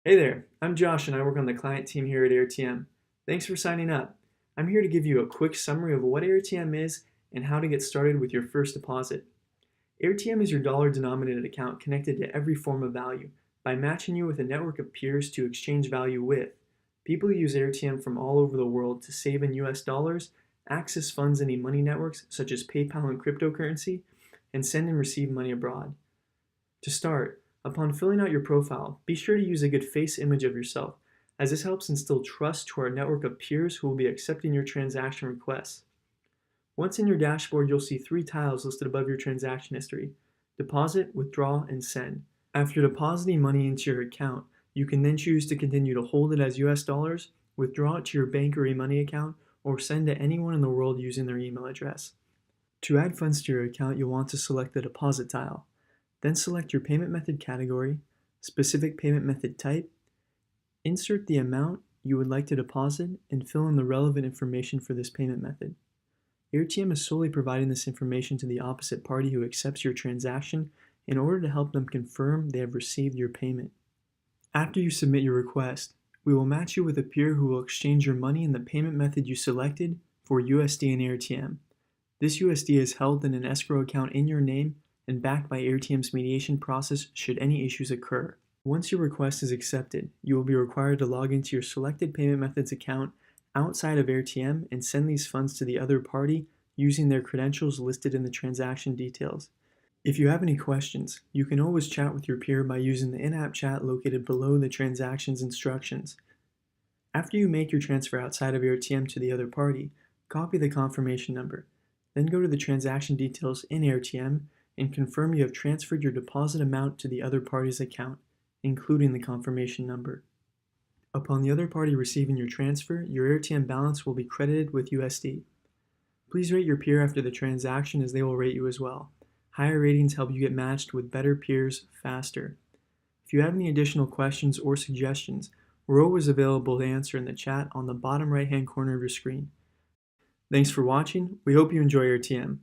Hey there, I'm Josh and I work on the client team here at AirTM. Thanks for signing up. I'm here to give you a quick summary of what AirTM is and how to get started with your first deposit. AirTM is your dollar-denominated account connected to every form of value by matching you with a network of peers to exchange value with. People use AirTM from all over the world to save in US dollars, access funds in e-money networks such as PayPal and cryptocurrency, and send and receive money abroad. To start, upon filling out your profile, be sure to use a good face image of yourself, as this helps instill trust to our network of peers who will be accepting your transaction requests. Once in your dashboard, you'll see three tiles listed above your transaction history: deposit, withdraw, and send. After depositing money into your account, you can then choose to continue to hold it as US dollars, withdraw it to your bank or e-money account, or send to anyone in the world using their email address. To add funds to your account, you'll want to select the deposit tile. Then select your payment method category, specific payment method type, insert the amount you would like to deposit, and fill in the relevant information for this payment method. AirTM is solely providing this information to the opposite party who accepts your transaction in order to help them confirm they have received your payment. After you submit your request, we will match you with a peer who will exchange your money in the payment method you selected for USD in AirTM. This USD is held in an escrow account in your name and backed by AirTM's mediation process should any issues occur. Once your request is accepted, you will be required to log into your selected payment method's account outside of AirTM and send these funds to the other party using their credentials listed in the transaction details. If you have any questions, you can always chat with your peer by using the in-app chat located below the transaction's instructions. After you make your transfer outside of AirTM to the other party, copy the confirmation number. Then go to the transaction details in AirTM and confirm you have transferred your deposit amount to the other party's account, including the confirmation number. Upon the other party receiving your transfer, your AirTM balance will be credited with USD. Please rate your peer after the transaction as they will rate you as well. Higher ratings help you get matched with better peers faster. If you have any additional questions or suggestions, we're always available to answer in the chat on the bottom right-hand corner of your screen. Thanks for watching. We hope you enjoy AirTM.